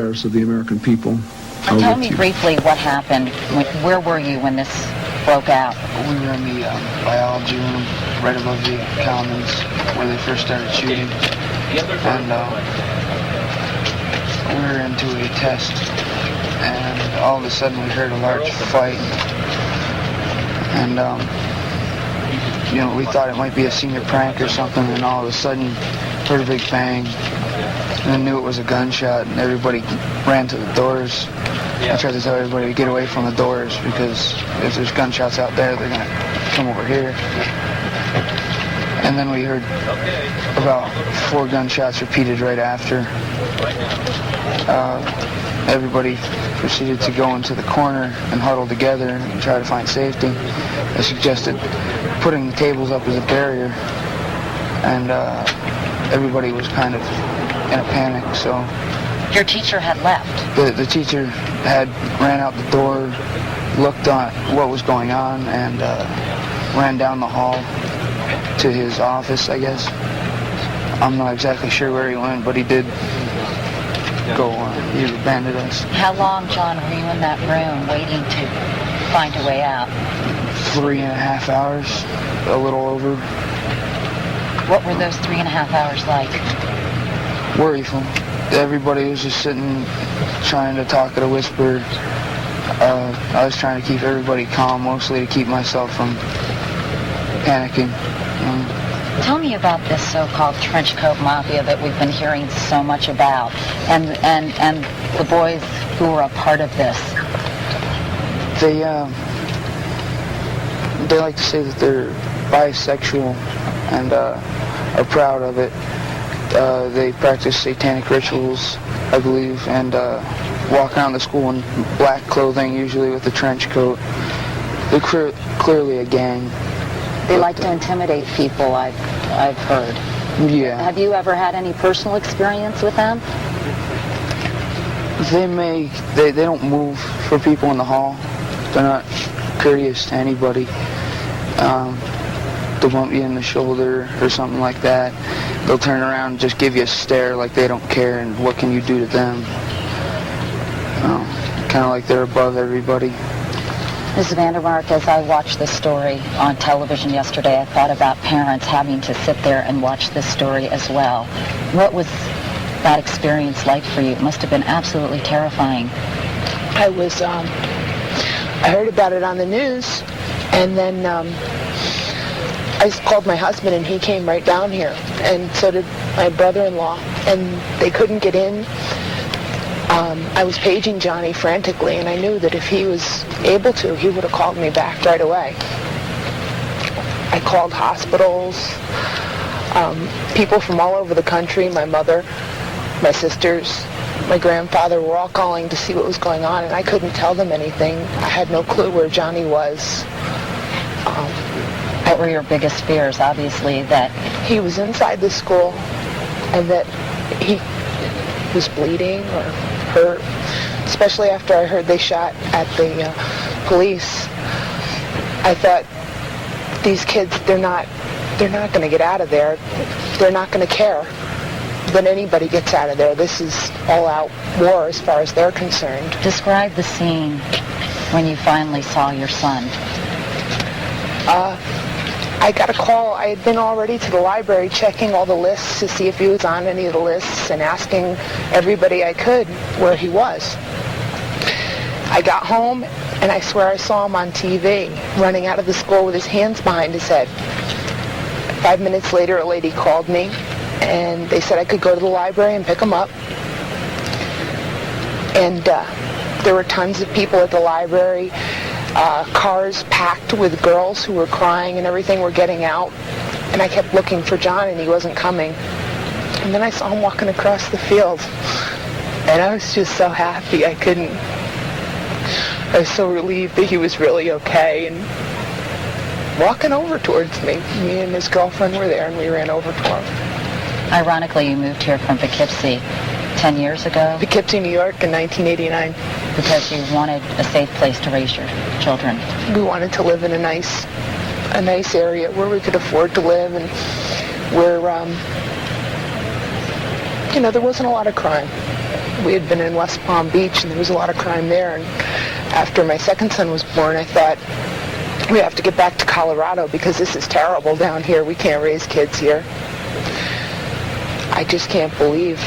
desires of the American people. Tell me briefly what happened. Where were you when this broke out? We were in the biology room right above the commons where they first started shooting. And we were into a test, and all of a sudden we heard a large fight. And, we thought it might be a senior prank or something, and all of a sudden heard a big bang. And then knew it was a gunshot, and everybody ran to the doors. I tried to tell everybody to get away from the doors because if there's gunshots out there, they're going to come over here. And then we heard about 4 gunshots repeated right after. Everybody proceeded to go into the corner and huddle together and try to find safety. I suggested putting the tables up as a barrier, and everybody was kind of in a panic, so... Your teacher had left. The teacher had ran out the door, looked at what was going on, and ran down the hall to his office, I guess. I'm not exactly sure where he went, but he did go on. He abandoned us. How long, John, were you in that room waiting to find a way out? 3.5 hours, a little over. What were those 3.5 hours like? Worryful. Everybody was just sitting, trying to talk at a whisper. I was trying to keep everybody calm, mostly to keep myself from panicking. Tell me about this so-called trench coat mafia that we've been hearing so much about, and the boys who were a part of this. They like to say that they're bisexual and are proud of it. They practice satanic rituals, I believe, and walk around the school in black clothing, usually with a trench coat. They're clearly a gang. They like to intimidate people, I've heard. Yeah. Have you ever had any personal experience with them? They don't move for people in the hall. They're not courteous to anybody. They'll bump you in the shoulder or something like that. They'll turn around and just give you a stare like they don't care, and what can you do to them? Kind of like they're above everybody. Ms. Vandemark, as I watched this story on television yesterday, I thought about parents having to sit there and watch this story as well. What was that experience like for you? It must have been absolutely terrifying. I heard about it on the news, and then I called my husband, and he came right down here, and so did my brother-in-law, and they couldn't get in. I was paging Johnny frantically, and I knew that if he was able to, he would have called me back right away. I called hospitals, people from all over the country, my mother, my sisters, my grandfather were all calling to see what was going on, and I couldn't tell them anything. I had no clue where Johnny was. What were your biggest fears? Obviously that he was inside the school and that he was bleeding or hurt, especially after I heard they shot at the police. I thought, these kids, they're not going to get out of there. They're not going to care that anybody gets out of there. This is all-out war as far as they're concerned. Describe the scene when you finally saw your son. I got a call. I had been already to the library checking all the lists to see if he was on any of the lists and asking everybody I could where he was. I got home, and I swear I saw him on TV running out of the school with his hands behind his head. 5 minutes later, a lady called me, and they said I could go to the library and pick him up. And there were tons of people at the library. Cars packed with girls who were crying and everything were getting out. And I kept looking for John, and he wasn't coming. And then I saw him walking across the field. And I was just so happy. I was so relieved that he was really okay. And walking over towards me, me and his girlfriend were there, and we ran over to him. Ironically, you moved here from Poughkeepsie 10 years ago? Poughkeepsie, New York in 1989. Because you wanted a safe place to raise your children. We wanted to live in a nice area where we could afford to live, and where, there wasn't a lot of crime. we had been in West Palm Beach, and there was a lot of crime there. And after my second son was born, I thought, we have to get back to Colorado because this is terrible down here. We can't raise kids here. I just can't believe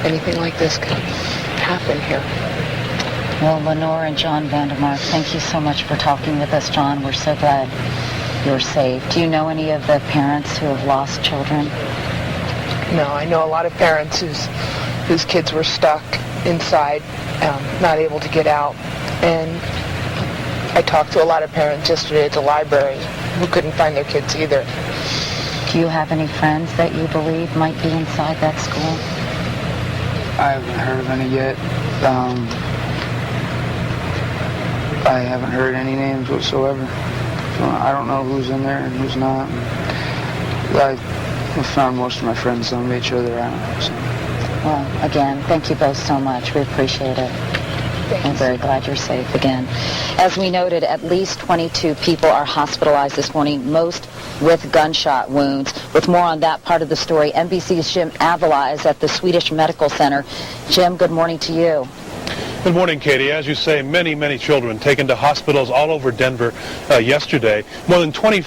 anything like this could happen here. Well, Lenore and John Vandemark, thank you so much for talking with us, John. We're so glad you're safe. Do you know any of the parents who have lost children? No, I know a lot of parents whose kids were stuck inside, not able to get out. And I talked to a lot of parents yesterday at the library who couldn't find their kids either. Do you have any friends that you believe might be inside that school? I haven't heard of any yet. I haven't heard any names whatsoever. So I don't know who's in there and who's not. I found most of my friends on each other out. So. Well, again, thank you both so much. We appreciate it. I'm very glad you're safe again. As we noted, at least 22 people are hospitalized this morning, most with gunshot wounds. With more on that part of the story, NBC's Jim Avila is at the Swedish Medical Center. Jim, good morning to you. Good morning, Katie. As you say, many children taken to hospitals all over Denver yesterday. More than 20